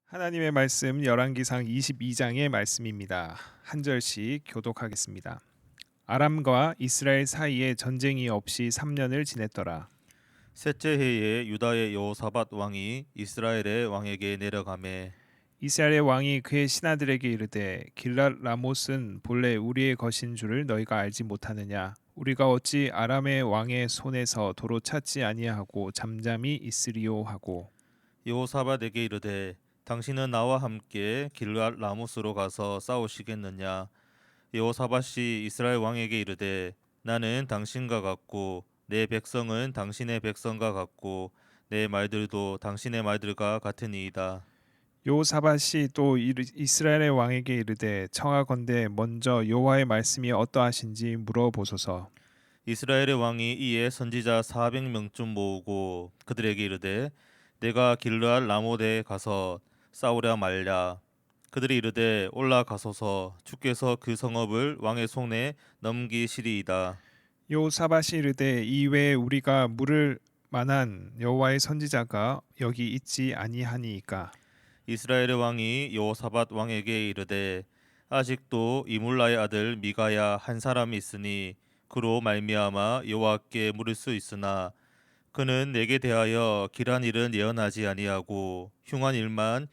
하나님의 말씀 열왕기상 22장의 말씀입니다. 한 절씩 교독하겠습니다. 아람과 이스라엘 사이에 전쟁이 없이 3년을 지냈더라. 셋째 해에 유다의 여호사밧 왕이 이스라엘의 왕에게 내려가매 이스라엘의 왕이 그의 신하들에게 이르되 길랏 라못은 본래 우리의 것인 줄을 너희가 알지 못하느냐? 우리가 어찌 아람의 왕의 손에서 도로 찾지 아니하고 잠잠히 있으리요 하고. 여호사밧에게 이르되 당신은 나와 함께 길르앗 라못으로 가서 싸우시겠느냐. 여호사밧이 이스라엘 왕에게 이르되 나는 당신과 같고 내 백성은 당신의 백성과 같고 내 말들도 당신의 말들과 같으니이다. 여호사밧이 또 이스라엘의 왕에게 이르되 청하건대 먼저 여호와의 말씀이 어떠하신지 물어보소서. 이스라엘의 왕이 이에 선지자 400명쯤 모으고 그들에게 이르되 내가 길르앗 라못에 가서 싸우랴 말랴. 그들이 이르되 올라가소서. 주께서 그 성읍을 왕의 손에 넘기시리이다. 여호사밧이 이르되 이외에 우리가 물을 만한 여호와의 선지자가 여기 있지 아니하니이까. 이스라엘의 왕이 여호사밧 왕에게 이르되 아직도 이물라의 아들 미가야 한 사람이 있으니 그로 말미암아 여호와께 물을 수 있으나 그는 내게 대하여 길한 일은 예언하지 아니하고 흉한 일만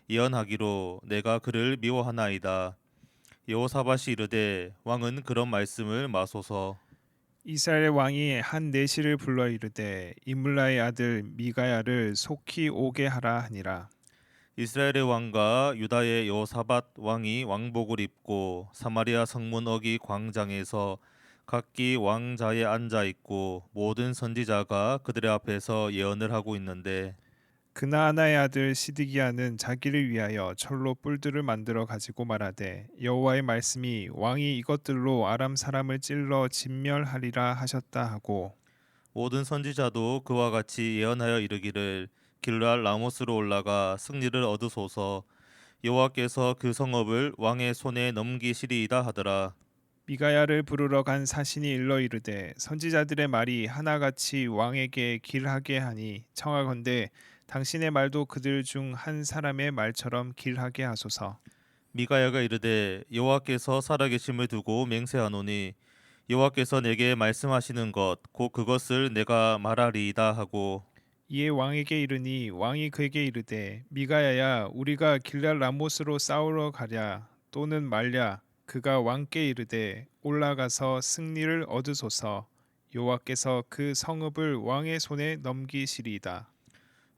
예언하기로 내가 그를 미워하나이다. 여호사밧이 이르되 왕은 그런 말씀을 마소서. 이스라엘 왕이 한 내시를 불러 이르되 이물라의 아들 미가야를 속히 오게 하라 하니라. 이스라엘의 왕과 유다의 여호사밧 왕이 왕복을 입고 사마리아 성문 어기 광장에서 각기 왕자에 앉아 있고 모든 선지자가 그들의 앞에서 예언을 하고 있는데 그나아나의 아들 시드기야는 자기를 위하여 철로 뿔들을 만들어 가지고 말하되 여호와의 말씀이 왕이 이것들로 아람 사람을 찔러 진멸하리라 하셨다 하고. 모든 선지자도 그와 같이 예언하여 이르기를 길르앗 라모스로 올라가 승리를 얻으소서. 여호와께서 그 성읍을 왕의 손에 넘기시리이다 하더라. 미가야를 부르러 간 사신이 일러 이르되 선지자들의 말이 하나같이 왕에게 길하게 하니 청하건대 당신의 말도 그들 중 한 사람의 말처럼 길하게 하소서. 미가야가 이르되 여호와께서 살아계심을 두고 맹세하노니 여호와께서 내게 말씀하시는 것 곧 그것을 내가 말하리이다 하고 이에 왕에게 이르니 왕이 그에게 이르되 미가야야 우리가 길랄 라못으로 싸우러 가랴 또는 말랴. 그가 왕께 이르되 올라가서 승리를 얻으소서. 여호와께서 그 성읍을 왕의 손에 넘기시리이다.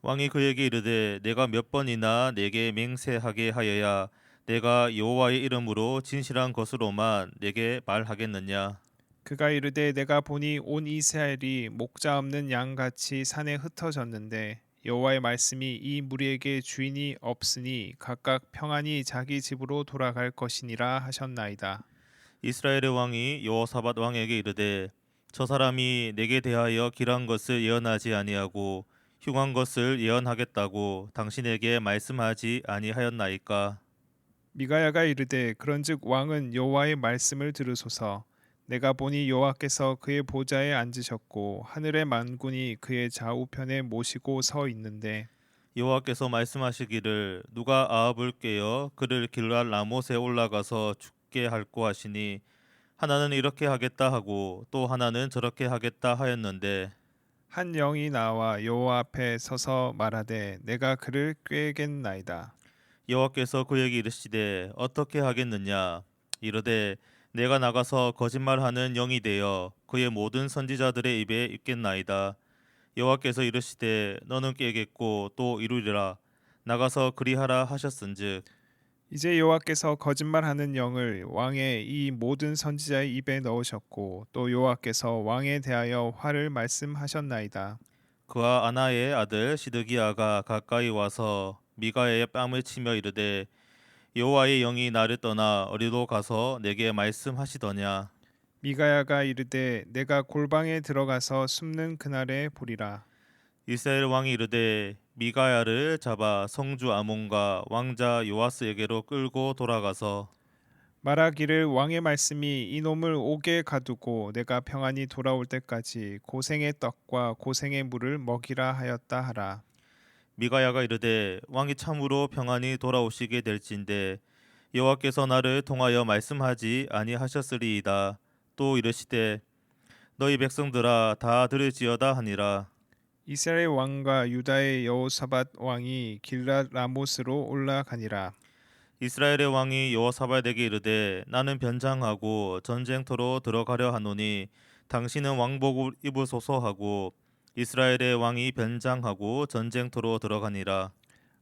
왕이 그에게 이르되 내가 몇 번이나 내게 맹세하게 하여야 내가 여호와의 이름으로 진실한 것으로만 내게 말하겠느냐. 그가 이르되 내가 보니 온 이스라엘이 목자 없는 양같이 산에 흩어졌는데 여호와의 말씀이 이 무리에게 주인이 없으니 각각 평안히 자기 집으로 돌아갈 것이니라 하셨나이다. 이스라엘의 왕이 여호사밧 왕에게 이르되 저 사람이 내게 대하여 길한 것을 예언하지 아니하고 흉한 것을 예언하겠다고 당신에게 말씀하지 아니하였나이까. 미가야가 이르되 그런즉 왕은 여호와의 말씀을 들으소서. 내가 보니 여호와께서 그의 보좌에 앉으셨고 하늘의 만군이 그의 좌우편에 모시고 서 있는데 여호와께서 말씀하시기를 누가 아합을 꾀어 그를 길랄 라못에 올라가서 죽게 할꼬 하시니 하나는 이렇게 하겠다 하고 또 하나는 저렇게 하겠다 하였는데 한 영이 나와 여호와 앞에 서서 말하되 내가 그를 꾀겠나이다. 여호와께서 그에게 이르시되 어떻게 하겠느냐. 이르되 내가 나가서 거짓말하는 영이 되어 그의 모든 선지자들의 입에 있겠나이다. 여호와께서 이르시되 너는 깨겠고 또 이루리라. 나가서 그리하라 하셨은즉 이제 여호와께서 거짓말하는 영을 왕의 이 모든 선지자의 입에 넣으셨고 또 여호와께서 왕에 대하여 화를 말씀하셨나이다. 그와 아나의 아들 시드기야가 가까이 와서 미가의 뺨을 치며 이르되 여호와의 영이 나를 떠나 어디로 가서 내게 말씀하시더냐. 미가야가 이르되 내가 골방에 들어가서 숨는 그날에 보리라. 이스라엘 왕이 이르되 미가야를 잡아 성주 아몬과 왕자 요아스에게로 끌고 돌아가서 말하기를 왕의 말씀이 이놈을 옥에 가두고 내가 평안히 돌아올 때까지 고생의 떡과 고생의 물을 먹이라 하였다 하라. 미가야가 이르되 왕이 참으로 평안히 돌아오시게 될진데 여호와께서 나를 통하여 말씀하지 아니하셨으리이다. 또 이르시되 너희 백성들아 다 들을지어다 하니라. 이스라엘 왕과 유다의 여호사밧 왕이 길랏 라못으로 올라가니라. 이스라엘의 왕이 여호사밧에게 이르되 나는 변장하고 전쟁터로 들어가려 하노니 당신은 왕복을 입으소서 하고 이스라엘의 왕이 변장하고 전쟁터로 들어가니라.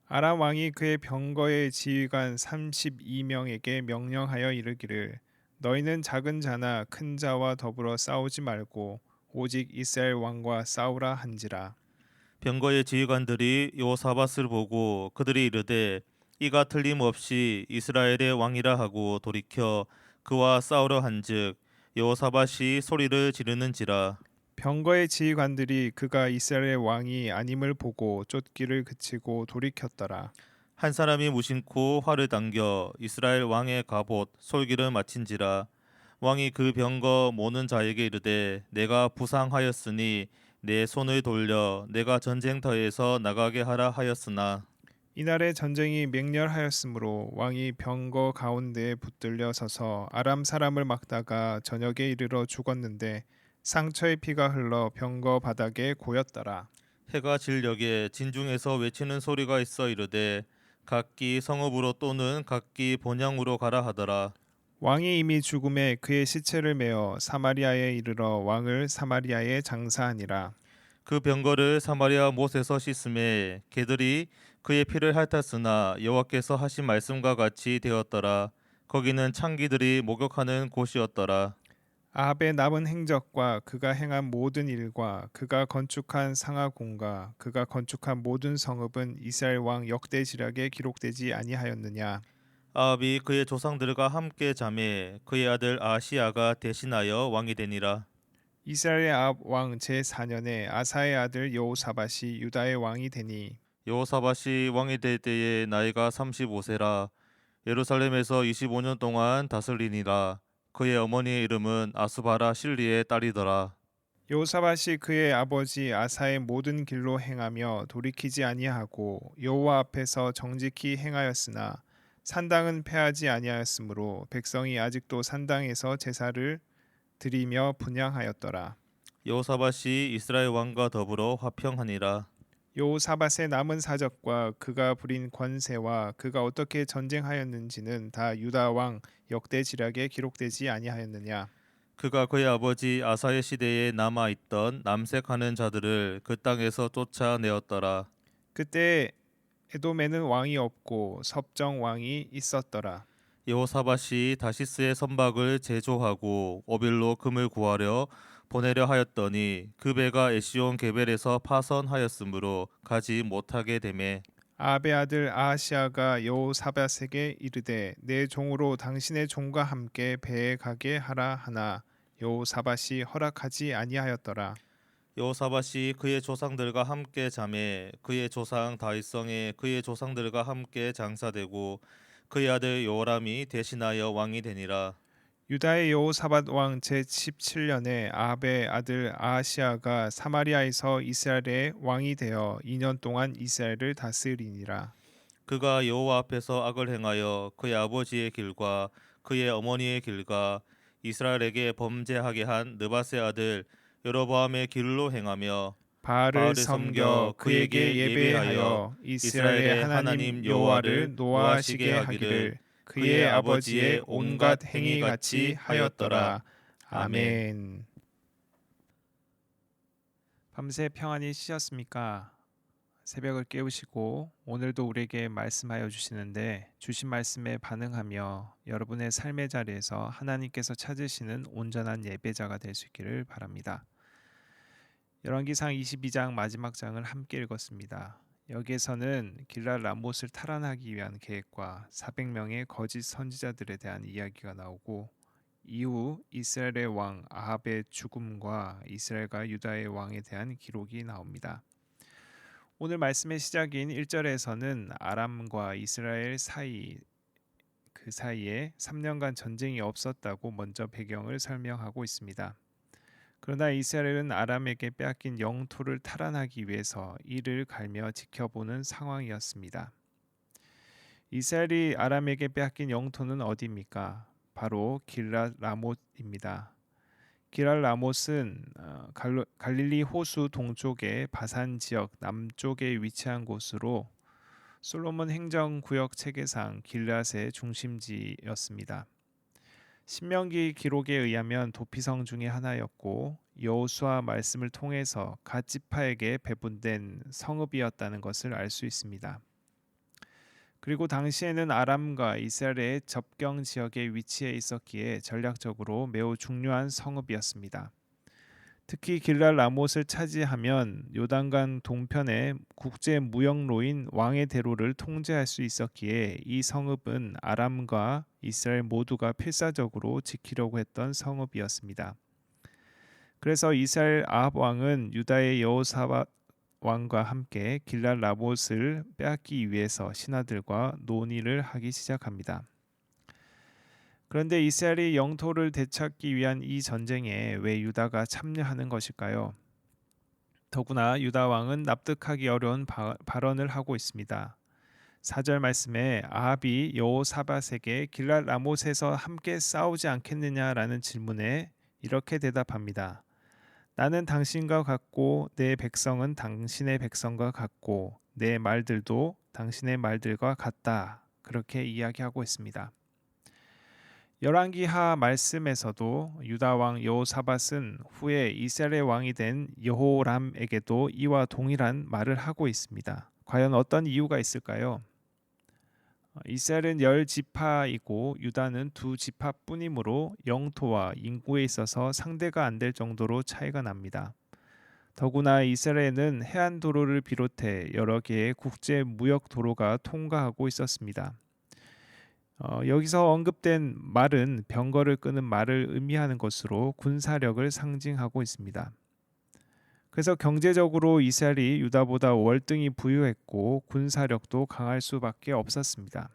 아람 왕이 그의 병거의 지휘관 32명에게 명령하여 이르기를 너희는 작은 자나 큰 자와 더불어 싸우지 말고 오직 이스라엘 왕과 싸우라 한지라. 병거의 지휘관들이 여호사밧을 보고 그들이 이르되 이가 틀림없이 이스라엘의 왕이라 하고 돌이켜 그와 싸우려 한즉 여호사밧이 소리를 지르는지라. 병거의 지휘관들이 그가 이스라엘의 왕이 아님을 보고 쫓기를 그치고 돌이켰더라. 한 사람이 무심코 활을 당겨 이스라엘 왕의 갑옷 솔기를 마친지라. 왕이 그 병거 모는 자에게 이르되 내가 부상하였으니 내 손을 돌려 내가 전쟁터에서 나가게 하라 하였으나 이날에 전쟁이 맹렬하였으므로 왕이 병거 가운데에 붙들려 서서 아람 사람을 막다가 저녁에 이르러 죽었는데 상처의 피가 흘러 병거 바닥에 고였더라. 해가 질녘에 진중에서 외치는 소리가 있어 이르되 각기 성읍으로 또는 각기 본향으로 가라 하더라. 왕이 이미 죽음에 그의 시체를 메어 사마리아에 이르러 왕을 사마리아에 장사하니라. 그 병거를 사마리아 못에서 씻음에 개들이 그의 피를 핥았으나 여호와께서 하신 말씀과 같이 되었더라. 거기는 창기들이 목욕하는 곳이었더라. 아합의 남은 행적과 그가 행한 모든 일과 그가 건축한 상하궁과 그가 건축한 모든 성읍은 이스라엘 왕 역대지략에 기록되지 아니하였느냐. 아합이 그의 조상들과 함께 자매 그의 아들 아시야가 대신하여 왕이 되니라. 이스라엘의 아합 왕 제4년에 아사의 아들 여호사밧이 유다의 왕이 되니 여호사밧이 왕이 될 때에 나이가 35세라. 예루살렘에서 25년 동안 다스리니라. 그의 어머니의 이름은 아스바라 실리의 딸이더라. 여호사밧이 그의 아버지 아사의 모든 길로 행하며 돌이키지 아니하고 여호와 앞에서 정직히 행하였으나 산당은 패하지 아니하였으므로 백성이 아직도 산당에서 제사를 드리며 분향하였더라. 여호사밧이 이스라엘 왕과 더불어 화평하니라. 여호사밧의 남은 사적과 그가 부린 권세와 그가 어떻게 전쟁하였는지는 다 유다 왕 역대지략에 기록되지 아니하였느냐. 그가 그의 아버지 아사의 시대에 남아 있던 남색하는 자들을 그 땅에서 쫓아내었더라. 그때 에돔에는 왕이 없고 섭정 왕이 있었더라. 여호사밧이 다시스의 선박을 제조하고 오빌로 금을 구하려 보내려 하였더니 그 배가 에시온 게벨에서 파선하였으므로 가지 못하게 되매 아합의 아들 아하시아가 여호사밧에게 이르되 내 종으로 당신의 종과 함께 배에 가게 하라 하나 여호사밧이 허락하지 아니하였더라. 여호사밧이 그의 조상들과 함께 자매 그의 조상 다윗성에 그의 조상들과 함께 장사되고 그의 아들 요람이 대신하여 왕이 되니라. 유다의 여호사밧 왕 제17년에 아합의 아들 아하시아가 사마리아에서 이스라엘의 왕이 되어 2년 동안 이스라엘을 다스리니라. 그가 여호와 앞에서 악을 행하여 그의 아버지의 길과 그의 어머니의 길과 이스라엘에게 범죄하게 한 느밧의 아들 여로보암의 길로 행하며 바알을 바알을 섬겨 섬겨 그에게 그에게 예배하여 이스라엘의 하나님 여호와를 노아하시게 하기를 그의 아버지의 온갖 행위 같이 하였더라. 아멘. 밤새 평안히 쉬셨습니까? 새벽을 깨우시고 오늘도 우리에게 말씀하여 주시는데 주신 말씀에 반응하며 여러분의 삶의 자리에서 하나님께서 찾으시는 온전한 예배자가 될 수 있기를 바랍니다. 열왕기상 22장 마지막 장을 함께 읽었습니다. 여기에서는 길랏 라못을 탈환하기 위한 계획과 400명의 거짓 선지자들에 대한 이야기가 나오고 이후 이스라엘의 왕 아합의 죽음과 이스라엘과 유다의 왕에 대한 기록이 나옵니다. 오늘 말씀의 시작인 1절에서는 아람과 이스라엘 그 사이에 3년간 전쟁이 없었다고 먼저 배경을 설명하고 있습니다. 그러나 이스라엘은 아람에게 빼앗긴 영토를 탈환하기 위해서 이를 갈며 지켜보는 상황이었습니다. 이스라엘이 아람에게 빼앗긴 영토는 어디입니까? 바로 길랏 라못입니다. 길랏 라못은 갈릴리 호수 동쪽의 바산 지역 남쪽에 위치한 곳으로 솔로몬 행정구역 체계상 길랏의 중심지였습니다. 신명기 기록에 의하면 도피성 중의 하나였고 여호수아 말씀을 통해서 갓 지파에게 배분된 성읍이었다는 것을 알 수 있습니다. 그리고 당시에는 아람과 이스라엘의 접경 지역에 위치해 있었기에 전략적으로 매우 중요한 성읍이었습니다. 특히 길랄 라못을 차지하면 요단강 동편의 국제 무역로인 왕의 대로를 통제할 수 있었기에 이 성읍은 아람과 이스라엘 모두가 필사적으로 지키려고 했던 성읍이었습니다. 그래서 이스라엘 아합 왕은 유다의 여호사밧 왕과 함께 길랄 라못을 빼앗기 위해서 신하들과 논의를 하기 시작합니다. 그런데 이스라엘이 영토를 되찾기 위한 이 전쟁에 왜 유다가 참여하는 것일까요? 더구나 유다 왕은 납득하기 어려운 발언을 하고 있습니다. 4절 말씀에 아합이 여호사밧에게 길랏 라못에서 함께 싸우지 않겠느냐라는 질문에 이렇게 대답합니다. 나는 당신과 같고 내 백성은 당신의 백성과 같고 내 말들도 당신의 말들과 같다. 그렇게 이야기하고 있습니다. 열왕기하 말씀에서도 유다 왕 여호사밧은 후에 이스라엘의 왕이 된 여호람에게도 이와 동일한 말을 하고 있습니다. 과연 어떤 이유가 있을까요? 이스라엘은 10지파이고 유다는 2지파뿐이므로 영토와 인구에 있어서 상대가 안 될 정도로 차이가 납니다. 더구나 이스라엘은 해안 도로를 비롯해 여러 개의 국제 무역 도로가 통과하고 있었습니다. 여기서 언급된 말은 병거를 끄는 말을 의미하는 것으로 군사력을 상징하고 있습니다. 그래서 경제적으로 이스라엘이 유다보다 월등히 부유했고 군사력도 강할 수밖에 없었습니다.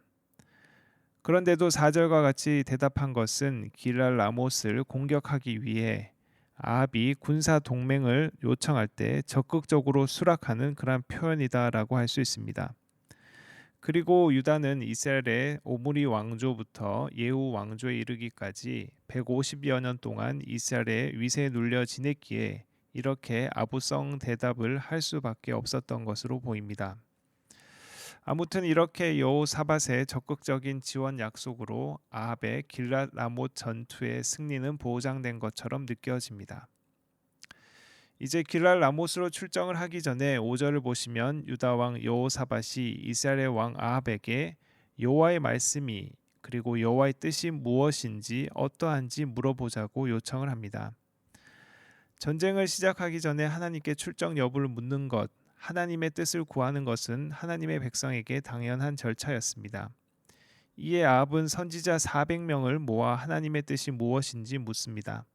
그런데도 4절과 같이 대답한 것은 길랄 라못을 공격하기 위해 아합이 군사 동맹을 요청할 때 적극적으로 수락하는 그런 표현이다라고 할 수 있습니다. 그리고 유다는 이스라엘의 오므리 왕조부터 예후 왕조에 이르기까지 150여 년 동안 이스라엘의 위세에 눌려 지냈기에 이렇게 아부성 대답을 할 수밖에 없었던 것으로 보입니다. 아무튼 이렇게 여호사밧의 적극적인 지원 약속으로 아합의 길랏 라못 전투의 승리는 보장된 것처럼 느껴집니다. 이제 길랄 라못으로 출정을 하기 전에 5절을 보시면 유다 왕 여호사밧이 이스라엘의 왕 아합에게 여호와의 말씀이 그리고 여호와의 뜻이 무엇인지 어떠한지 물어보자고 요청을 합니다. 전쟁을 시작하기 전에 하나님께 출정 여부를 묻는 것, 하나님의 뜻을 구하는 것은 하나님의 백성에게 당연한 절차였습니다. 이에 아합은 선지자 400명을 모아 하나님의 뜻이 무엇인지 묻습니다.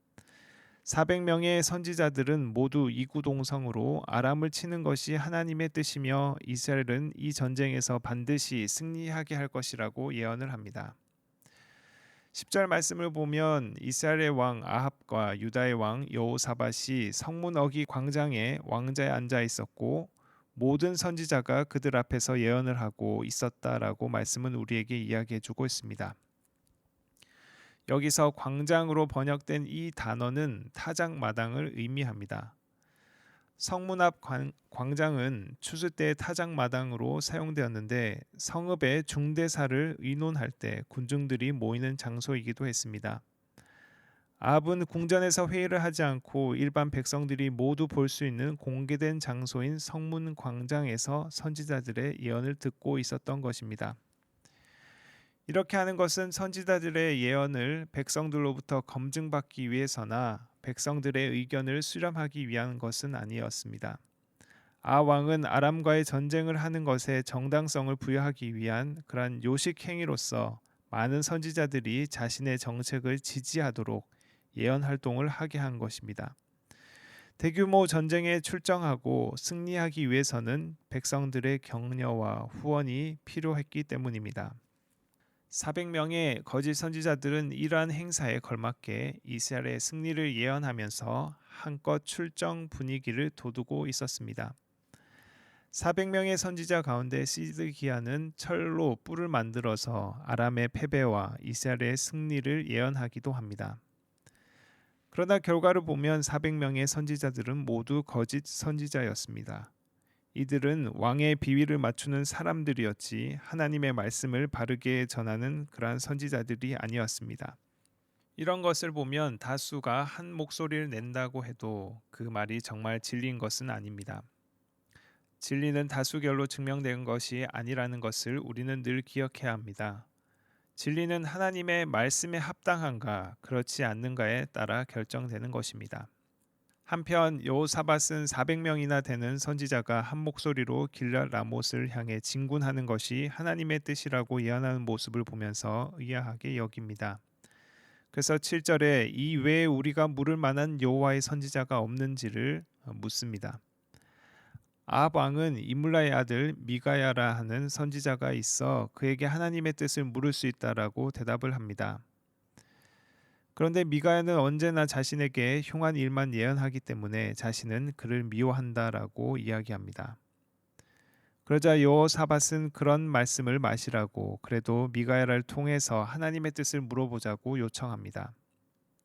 400명의 선지자들은 모두 이구동성으로 아람을 치는 것이 하나님의 뜻이며 이스라엘은 이 전쟁에서 반드시 승리하게 할 것이라고 예언을 합니다. 10절 말씀을 보면 이스라엘의 왕 아합과 유다의 왕 여호사밧이 성문 어기 광장에 왕자에 앉아 있었고 모든 선지자가 그들 앞에서 예언을 하고 있었다라고 말씀은 우리에게 이야기해 주고 있습니다. 여기서 광장으로 번역된 이 단어는 타작마당을 의미합니다. 성문 앞 광장은 추수 때 타작마당으로 사용되었는데 성읍의 중대사를 의논할 때 군중들이 모이는 장소이기도 했습니다. 아합은 궁전에서 회의를 하지 않고 일반 백성들이 모두 볼 수 있는 공개된 장소인 성문 광장에서 선지자들의 예언을 듣고 있었던 것입니다. 이렇게 하는 것은 선지자들의 예언을 백성들로부터 검증받기 위해서나 백성들의 의견을 수렴하기 위한 것은 아니었습니다. 아 왕은 아람과의 전쟁을 하는 것에 정당성을 부여하기 위한 그러한 요식 행위로서 많은 선지자들이 자신의 정책을 지지하도록 예언 활동을 하게 한 것입니다. 대규모 전쟁에 출정하고 승리하기 위해서는 백성들의 격려와 후원이 필요했기 때문입니다. 400명의 거짓 선지자들은 이러한 행사에 걸맞게 이스라엘의 승리를 예언하면서 한껏 출정 분위기를 돋우고 있었습니다. 400명의 선지자 가운데 시드기야는 철로 뿔을 만들어서 아람의 패배와 이스라엘의 승리를 예언하기도 합니다. 그러나 결과를 보면 400명의 선지자들은 모두 거짓 선지자였습니다. 이들은 왕의 비위를 맞추는 사람들이었지 하나님의 말씀을 바르게 전하는 그러한 선지자들이 아니었습니다. 이런 것을 보면 다수가 한 목소리를 낸다고 해도 그 말이 정말 진리인 것은 아닙니다. 진리는 다수결로 증명된 것이 아니라는 것을 우리는 늘 기억해야 합니다. 진리는 하나님의 말씀에 합당한가 그렇지 않는가에 따라 결정되는 것입니다. 한편 여호사밧은 400명이나 되는 선지자가 한 목소리로 길랏 라못을 향해 진군하는 것이 하나님의 뜻이라고 예언하는 모습을 보면서 의아하게 여깁니다. 그래서 7절에 이 외에 우리가 물을 만한 여호와의 선지자가 없는지를 묻습니다. 아합 왕은 이물라의 아들 미가야라 하는 선지자가 있어 그에게 하나님의 뜻을 물을 수 있다라고 대답을 합니다. 그런데 미가야는 언제나 자신에게 흉한 일만 예언하기 때문에 자신은 그를 미워한다라고 이야기합니다. 그러자 여호사밧은 그런 말씀을 마시라고 그래도 미가야를 통해서 하나님의 뜻을 물어보자고 요청합니다.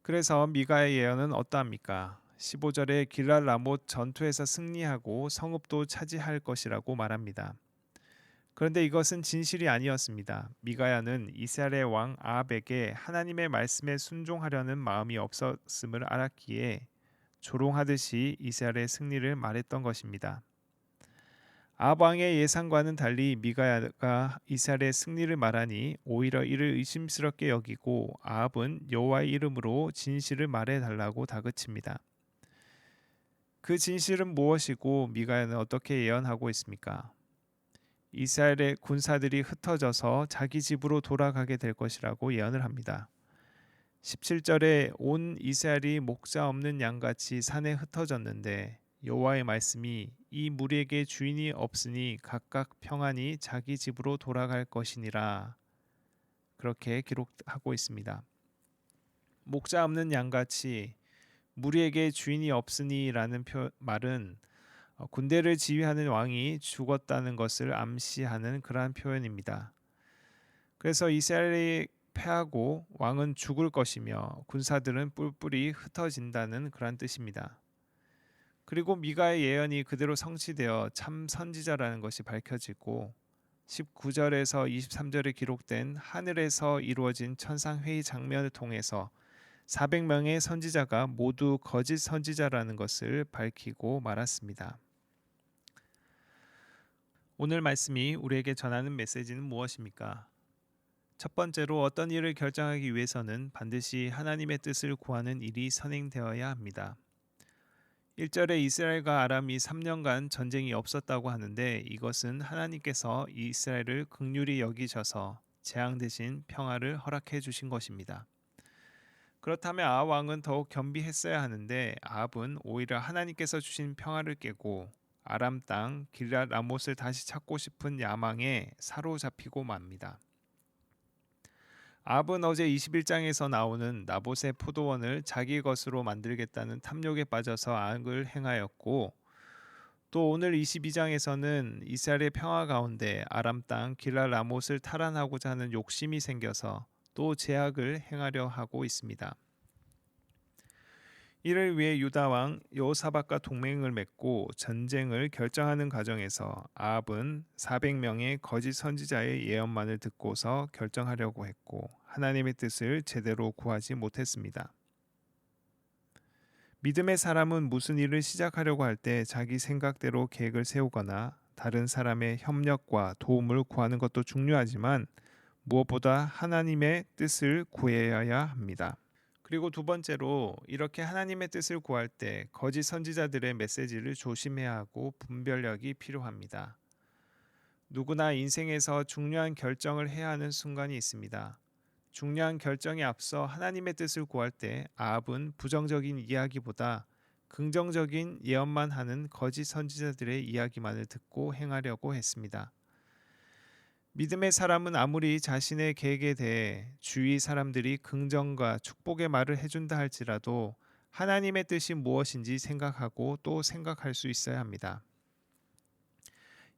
그래서 미가의 예언은 어떠합니까? 15절에 길랏 라못 전투에서 승리하고 성읍도 차지할 것이라고 말합니다. 그런데 이것은 진실이 아니었습니다. 미가야는 이스라엘의 왕 아합에게 하나님의 말씀에 순종하려는 마음이 없었음을 알았기에 조롱하듯이 이스라엘의 승리를 말했던 것입니다. 아합 왕의 예상과는 달리 미가야가 이스라엘의 승리를 말하니 오히려 이를 의심스럽게 여기고 아합은 여호와의 이름으로 진실을 말해달라고 다그칩니다. 그 진실은 무엇이고 미가야는 어떻게 예언하고 있습니까? 이스라엘의 군사들이 흩어져서 자기 집으로 돌아가게 될 것이라고 예언을 합니다. 17절에 온 이스라엘이 목자 없는 양같이 산에 흩어졌는데 여호와의 말씀이 이 무리에게 주인이 없으니 각각 평안히 자기 집으로 돌아갈 것이니라 그렇게 기록하고 있습니다. 목자 없는 양같이 무리에게 주인이 없으니라는 말은 군대를 지휘하는 왕이 죽었다는 것을 암시하는 그러한 표현입니다. 그래서 이스라엘이 패하고 왕은 죽을 것이며 군사들은 뿔뿔이 흩어진다는 그러한 뜻입니다. 그리고 미가의 예언이 그대로 성취되어 참 선지자라는 것이 밝혀지고 19절에서 23절에 기록된 하늘에서 이루어진 천상회의 장면을 통해서 400명의 선지자가 모두 거짓 선지자라는 것을 밝히고 말았습니다. 오늘 말씀이 우리에게 전하는 메시지는 무엇입니까? 첫 번째로 어떤 일을 결정하기 위해서는 반드시 하나님의 뜻을 구하는 일이 선행되어야 합니다. 1절에 이스라엘과 아람이 3년간 전쟁이 없었다고 하는데 이것은 하나님께서 이스라엘을 긍휼히 여기셔서 재앙 대신 평화를 허락해 주신 것입니다. 그렇다면 아합 왕은 더욱 겸비했어야 하는데 아합은 오히려 하나님께서 주신 평화를 깨고 아람 땅 길랏 라못을 다시 찾고 싶은 야망에 사로잡히고 맙니다. 아합은 어제 21장에서 나오는 나봇의 포도원을 자기 것으로 만들겠다는 탐욕에 빠져서 악을 행하였고 또 오늘 22장에서는 이스라엘의 평화 가운데 아람 땅 길랏 라못을 탈환하고자 하는 욕심이 생겨서 또 제약을 행하려 하고 있습니다. 이를 위해 유다 왕 여호사밧과 동맹을 맺고 전쟁을 결정하는 과정에서 아합은 400명의 거짓 선지자의 예언만을 듣고서 결정하려고 했고 하나님의 뜻을 제대로 구하지 못했습니다. 믿음의 사람은 무슨 일을 시작하려고 할 때 자기 생각대로 계획을 세우거나 다른 사람의 협력과 도움을 구하는 것도 중요하지만 무엇보다 하나님의 뜻을 구해야 합니다. 그리고 두 번째로 이렇게 하나님의 뜻을 구할 때 거짓 선지자들의 메시지를 조심해야 하고 분별력이 필요합니다. 누구나 인생에서 중요한 결정을 해야 하는 순간이 있습니다. 중요한 결정에 앞서 하나님의 뜻을 구할 때 아합은 부정적인 이야기보다 긍정적인 예언만 하는 거짓 선지자들의 이야기만을 듣고 행하려고 했습니다. 믿음의 사람은 아무리 자신의 계획에 대해 주위 사람들이 긍정과 축복의 말을 해준다 할지라도 하나님의 뜻이 무엇인지 생각하고 또 생각할 수 있어야 합니다.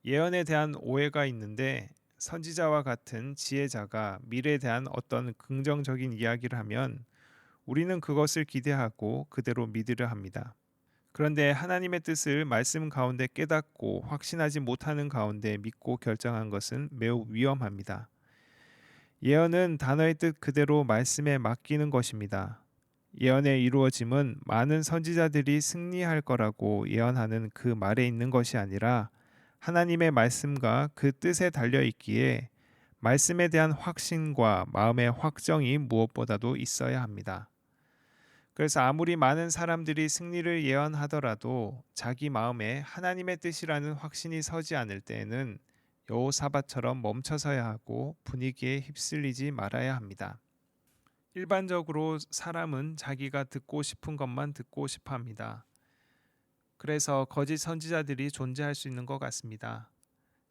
예언에 대한 오해가 있는데 선지자와 같은 지혜자가 미래에 대한 어떤 긍정적인 이야기를 하면 우리는 그것을 기대하고 그대로 믿으려 합니다. 그런데 하나님의 뜻을 말씀 가운데 깨닫고 확신하지 못하는 가운데 믿고 결정한 것은 매우 위험합니다. 예언은 단어의 뜻 그대로 말씀에 맡기는 것입니다. 예언의 이루어짐은 많은 선지자들이 승리할 거라고 예언하는 그 말에 있는 것이 아니라 하나님의 말씀과 그 뜻에 달려 있기에 말씀에 대한 확신과 마음의 확정이 무엇보다도 있어야 합니다. 그래서 아무리 많은 사람들이 승리를 예언하더라도 자기 마음에 하나님의 뜻이라는 확신이 서지 않을 때에는 여호사밧처럼 멈춰서야 하고 분위기에 휩쓸리지 말아야 합니다. 일반적으로 사람은 자기가 듣고 싶은 것만 듣고 싶어 합니다. 그래서 거짓 선지자들이 존재할 수 있는 것 같습니다.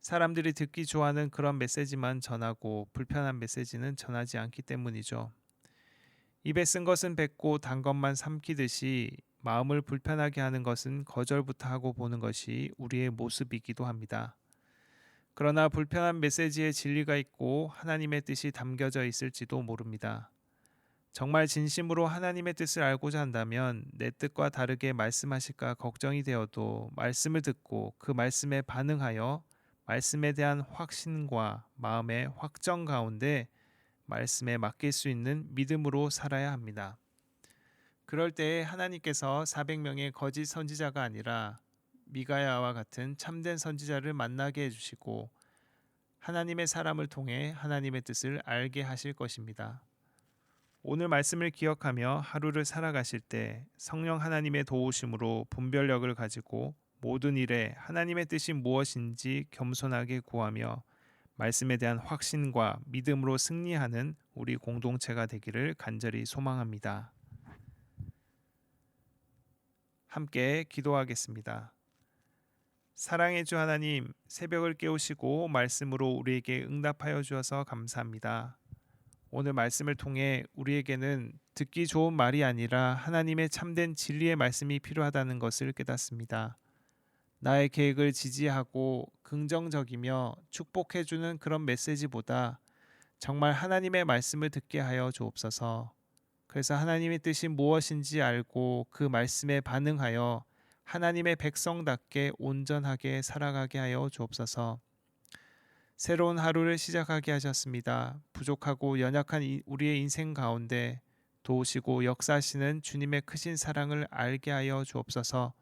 사람들이 듣기 좋아하는 그런 메시지만 전하고 불편한 메시지는 전하지 않기 때문이죠. 입에 쓴 것은 뱉고 단 것만 삼키듯이 마음을 불편하게 하는 것은 거절부터 하고 보는 것이 우리의 모습이기도 합니다. 그러나 불편한 메시지에 진리가 있고 하나님의 뜻이 담겨져 있을지도 모릅니다. 정말 진심으로 하나님의 뜻을 알고자 한다면 내 뜻과 다르게 말씀하실까 걱정이 되어도 말씀을 듣고 그 말씀에 반응하여 말씀에 대한 확신과 마음의 확정 가운데 말씀에 맡길 수 있는 믿음으로 살아야 합니다. 그럴 때에 하나님께서 400명의 거짓 선지자가 아니라 미가야와 같은 참된 선지자를 만나게 해주시고 하나님의 사람을 통해 하나님의 뜻을 알게 하실 것입니다. 오늘 말씀을 기억하며 하루를 살아가실 때 성령 하나님의 도우심으로 분별력을 가지고 모든 일에 하나님의 뜻이 무엇인지 겸손하게 구하며 말씀에 대한 확신과 믿음으로 승리하는 우리 공동체가 되기를 간절히 소망합니다. 함께 기도하겠습니다. 사랑의 주 하나님, 새벽을 깨우시고 말씀으로 우리에게 응답하여 주셔서 감사합니다. 오늘 말씀을 통해 우리에게는 듣기 좋은 말이 아니라 하나님의 참된 진리의 말씀이 필요하다는 것을 깨닫습니다. 나의 계획을 지지하고 긍정적이며 축복해주는 그런 메시지보다 정말 하나님의 말씀을 듣게 하여 주옵소서. 그래서 하나님의 뜻이 무엇인지 알고 그 말씀에 반응하여 하나님의 백성답게 온전하게 살아가게 하여 주옵소서. 새로운 하루를 시작하게 하셨습니다. 부족하고 연약한 우리의 인생 가운데 도우시고 역사하시는 주님의 크신 사랑을 알게 하여 주옵소서.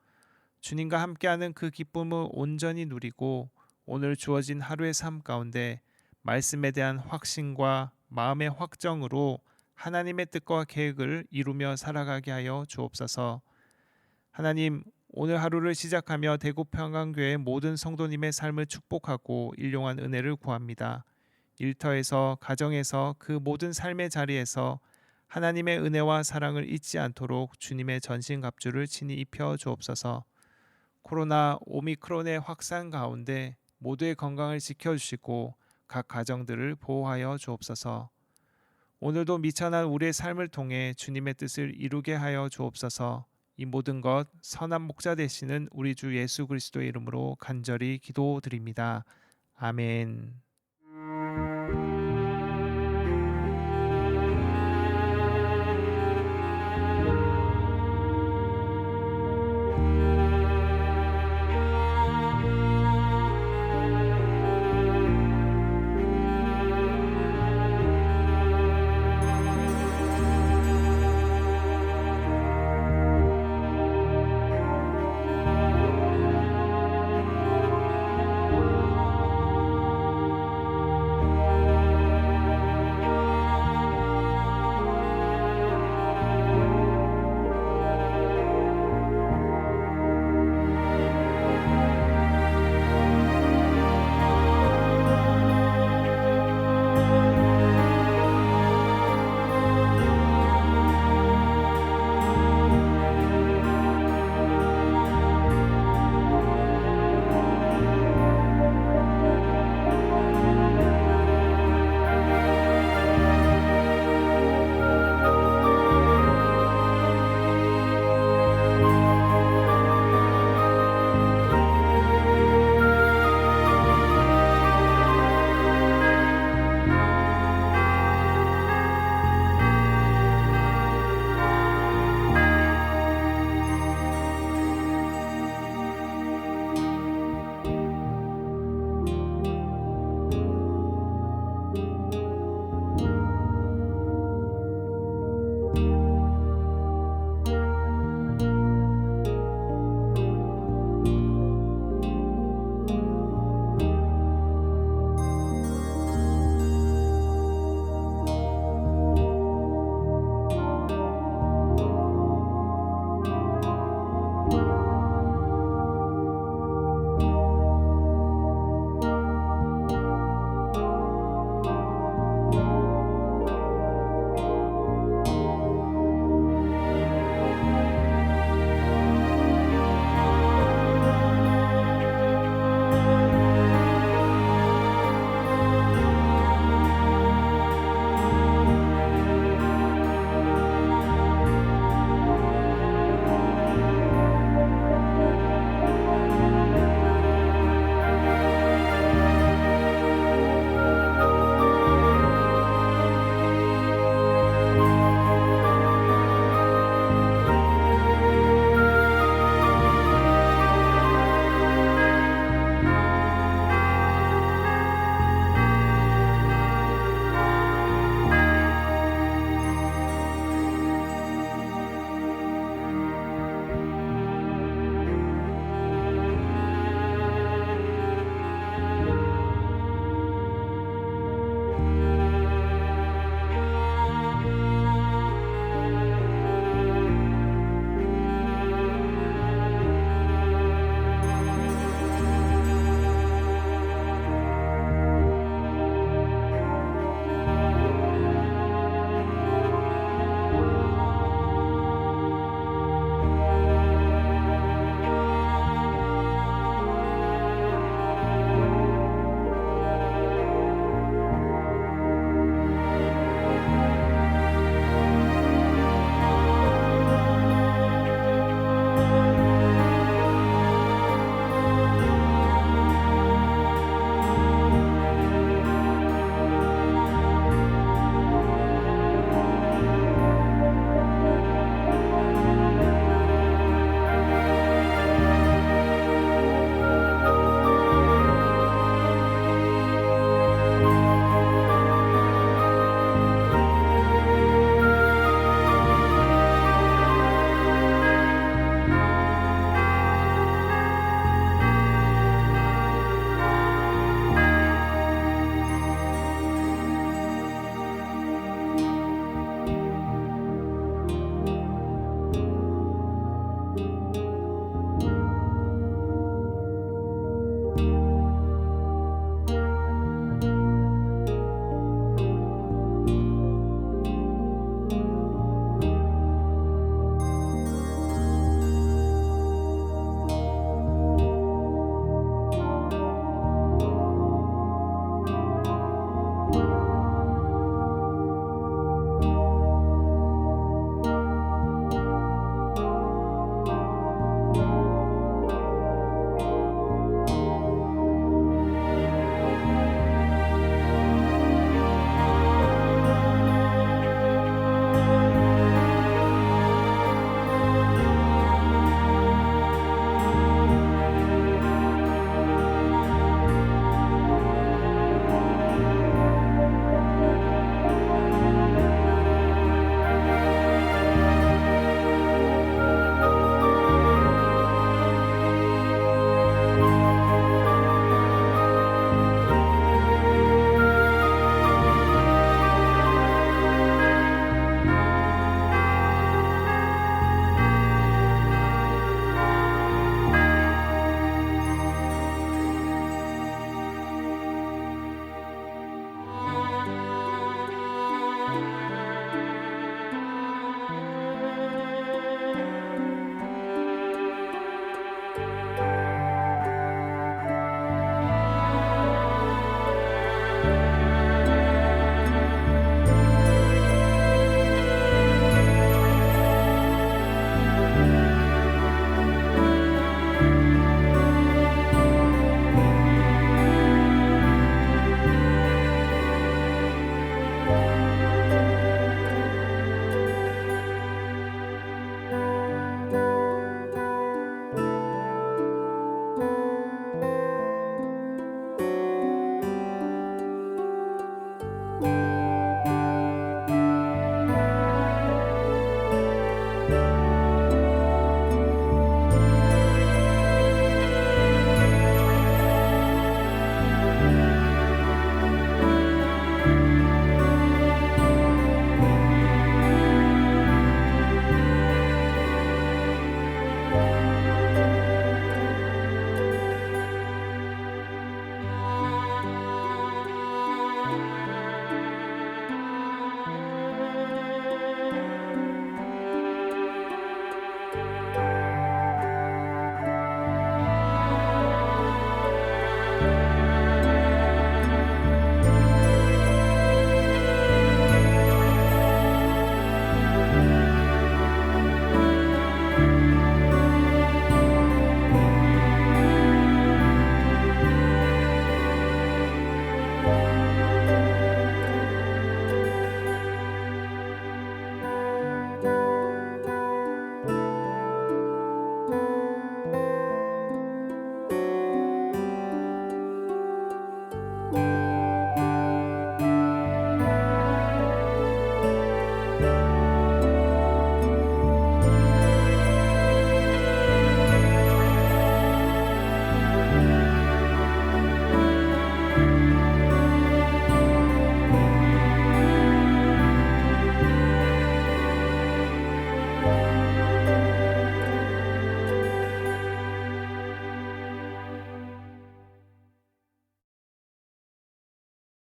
주님과 함께하는 그 기쁨을 온전히 누리고 오늘 주어진 하루의 삶 가운데 말씀에 대한 확신과 마음의 확정으로 하나님의 뜻과 계획을 이루며 살아가게 하여 주옵소서. 하나님, 오늘 하루를 시작하며 대구평강교회 모든 성도님의 삶을 축복하고 일용한 은혜를 구합니다. 일터에서 가정에서 그 모든 삶의 자리에서 하나님의 은혜와 사랑을 잊지 않도록 주님의 전신갑주를 친히 입혀 주옵소서. 코로나 오미크론의 확산 가운데 모두의 건강을 지켜주시고 각 가정들을 보호하여 주옵소서. 오늘도 미천한 우리의 삶을 통해 주님의 뜻을 이루게 하여 주옵소서. 이 모든 것 선한 목자 되시는 우리 주 예수 그리스도의 이름으로 간절히 기도드립니다. 아멘.